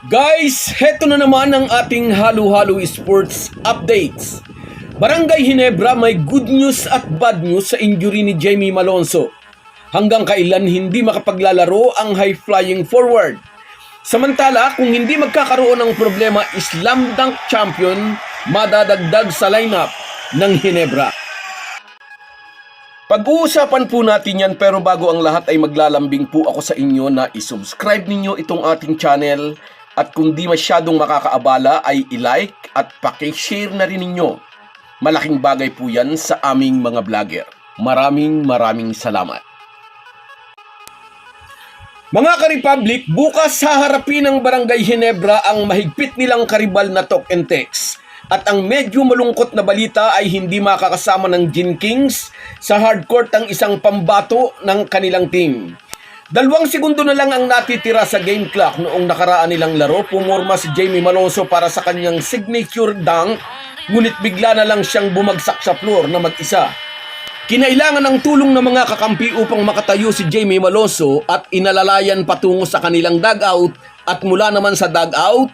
Guys, heto na naman ang ating halo-halo sports updates. Barangay Ginebra, may good news at bad news sa injury ni Jamie Malonzo. Hanggang kailan hindi makapaglalaro ang high-flying forward. Samantala, kung hindi magkakaroon ng problema, slam dunk champion madadagdag sa lineup ng Ginebra. Pag-uusapan po natin yan, pero bago ang lahat ay maglalambing po ako sa inyo na isubscribe ninyo itong ating channel at kung di masyadong makakaabala ay i-like at paki-share na rin ninyo. Malaking bagay po yan sa aming mga vlogger. Maraming salamat. Mga ka-Republic, bukas haharapin ng Barangay Ginebra ang mahigpit nilang karibal na talk and text. At ang medyo malungkot na balita ay hindi makakasama ng Gin Kings sa hardcourt ang isang pambato ng kanilang team. 2 segundo na lang ang natitira sa game clock noong nakaraan nilang laro. Pumorma si Jamie Malonzo para sa kanyang signature dunk, ngunit bigla na lang siyang bumagsak sa floor na mag-isa. Kinailangan ng tulong ng mga kakampi upang makatayo si Jamie Malonzo at inalalayan patungo sa kanilang dugout, at mula naman sa dugout,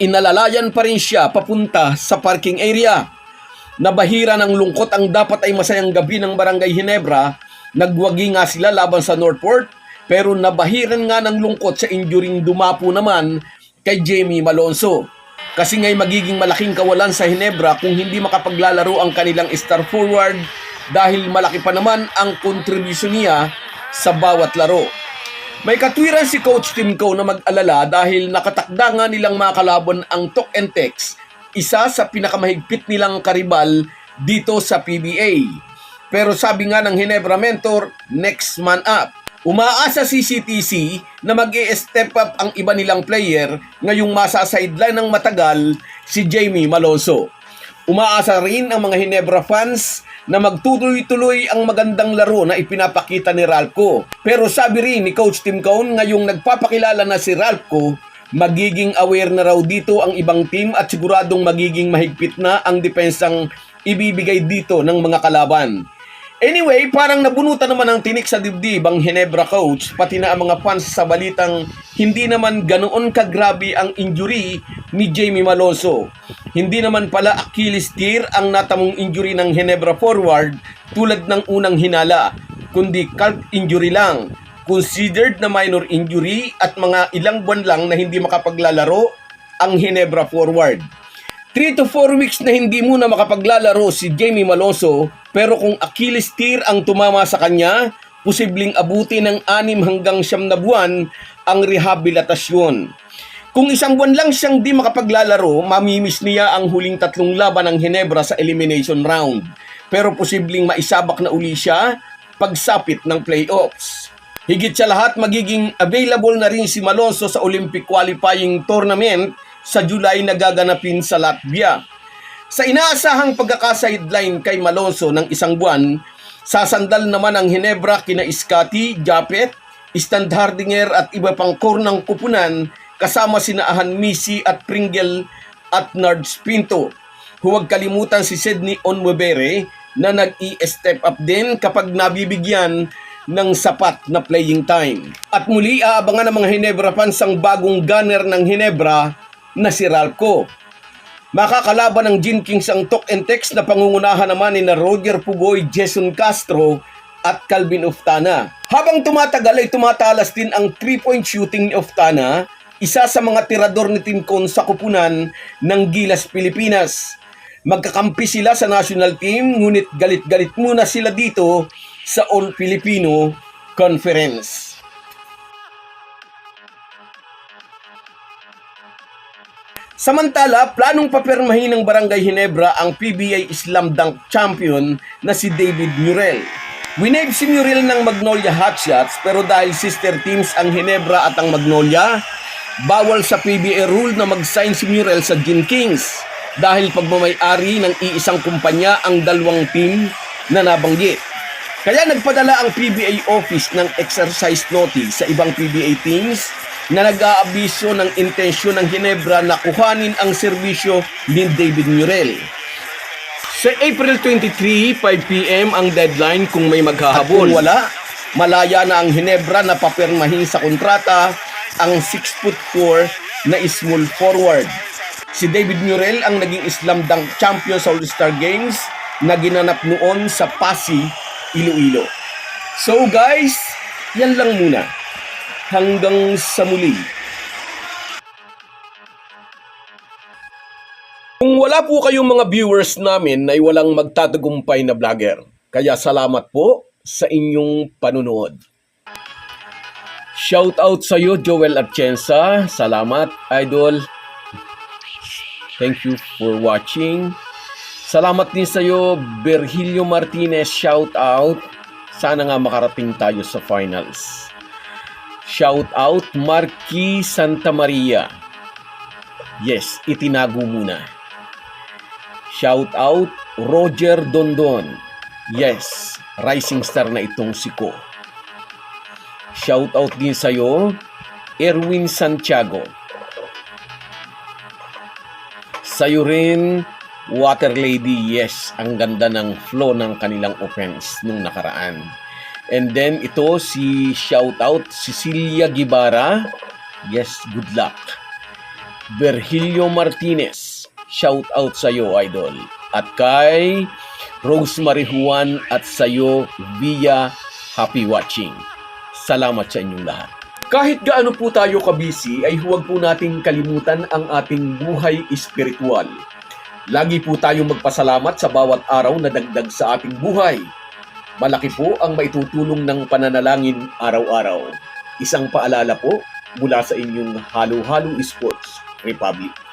inalalayan pa rin siya papunta sa parking area. Nabahira ng lungkot ang dapat ay masayang gabi ng Barangay Ginebra. Nagwagi nga sila laban sa Northport, pero nabahiran nga ng lungkot sa injuring dumapo naman kay Jamie Malonzo. Kasi nga'y magiging malaking kawalan sa Ginebra kung hindi makapaglalaro ang kanilang star forward, dahil malaki pa naman ang kontribusyon niya sa bawat laro. May katwiran si Coach Tim Coe na mag-alala dahil nakatakda nga nilang mga kalaban ang talk and text, isa sa pinakamahigpit nilang karibal dito sa PBA. Pero sabi nga ng Ginebra mentor, next man up. Umaasa si CTC na mag-i-step up ang iba nilang player ngayong masa-sideline ng matagal si Jamie Malonzo. Umaasa rin ang mga Ginebra fans na magtuloy-tuloy ang magandang laro na ipinapakita ni Ralph. Pero sabi rin ni Coach Tim Coe, ngayong nagpapakilala na si Ralph, magiging aware na raw dito ang ibang team at siguradong magiging mahigpit na ang depensang ibibigay dito ng mga kalaban. Anyway, parang nabunutan naman ng tinik sa dibdib ang Ginebra coach, pati na ang mga fans sa balitang hindi naman ganoon kagrabe ang injury ni Jamie Malonzo. Hindi naman pala Achilles tear ang natamong injury ng Ginebra forward tulad ng unang hinala, kundi calf injury lang, considered na minor injury at mga ilang buwan lang na hindi makapaglalaro ang Ginebra forward. 3 to 4 weeks na hindi muna makapaglalaro si Jamie Malonzo, pero kung Achilles tear ang tumama sa kanya, posibleng abuti ng 6 hanggang 9 na buwan ang rehabilitasyon. Kung 1 buwan lang siyang di makapaglalaro, mamimiss niya ang huling 3 laban ng Ginebra sa elimination round. Pero posibleng maisabak na uli siya pagsapit ng playoffs. Higit sa lahat, magiging available na rin si Malonzo sa Olympic qualifying tournament sa July na gaganapin sa Latvia. Sa inaasahang pagkaka-sideline kay Malonzo ng 1 buwan, sasandal naman ang Ginebra kina Scottie, Japet, Stan Hardinger at iba pang core ng kupunan, kasama sina Ahan Misi at Pringle at Nards Pinto. Huwag kalimutan si Sydney Onwebere na nag-i-step up din kapag nabibigyan ng sapat na playing time. At muli aabangan ng mga Ginebra fans ang bagong gunner ng Ginebra na si Ralph. Makakalaban ng Gin Kings ang talk and text na pangungunahan naman ni na Roger Pugoy, Jason Castro at Calvin Oftana. Habang tumatagal ay tumatalas din ang 3-point shooting ni Oftana, isa sa mga tirador ni Tim Coe sa kupunan ng Gilas Pilipinas. Magkakampi sila sa national team, ngunit galit-galit muna sila dito sa All-Filipino Conference. Samantala, planong papirmahin ng Barangay Ginebra ang PBA Slam Dunk Champion na si David Murrell. Winave si Murrell ng Magnolia Hotshots, pero dahil sister teams ang Ginebra at ang Magnolia, bawal sa PBA rule na mag-sign si Murrell sa Gin Kings dahil pagmamay-ari ng iisang kumpanya ang 2 team na nabanggit. Kaya nagpadala ang PBA office ng exercise notice sa ibang PBA teams na nag-aabiso ng intensyon ng Ginebra na kuhanin ang serbisyo ni David Murrell. Sa April 23, 5 p.m. ang deadline kung may maghahabol. At kung wala, malaya na ang Ginebra na papirmahin sa kontrata ang 6'4" na small forward. Si David Murrell ang naging slam dunk champion sa All-Star Games na ginanap noon sa Pasig, Iloilo. So guys, yan lang muna. Hanggang sa muli. Kung wala po kayong mga viewers namin ay walang magtatagumpay na vlogger. Kaya salamat po sa inyong panunood. Shout out sa iyo, Joel Atienza. Salamat, idol. Thank you for watching. Salamat din sa iyo, Virgilio Martinez. Shout out. Sana nga makarating tayo sa finals. Shout out, Marky Santa Maria. Yes, itinago muna. Shout out, Roger Dondon. Yes, rising star na itong si Ko. Shout out din sa iyo, Erwin Santiago. Sa'yo rin, Water Lady. Yes, ang ganda ng flow ng kanilang offense nung nakaraan. And then ito si shout out Cecilia Guevara. Yes, good luck. Virgilio Martinez. Shout out sa iyo, idol. At kay Rosemary Juan at sa iyo via happy watching. Salamat sa inyong lahat. Kahit gaano po tayo kabisi ay huwag po nating kalimutan ang ating buhay espiritual. Lagi po tayong magpasalamat sa bawat araw na dagdag sa ating buhay. Malaki po ang maitutulong ng pananalangin araw-araw. Isang paalala po mula sa inyong Halo Halo Sports Republic.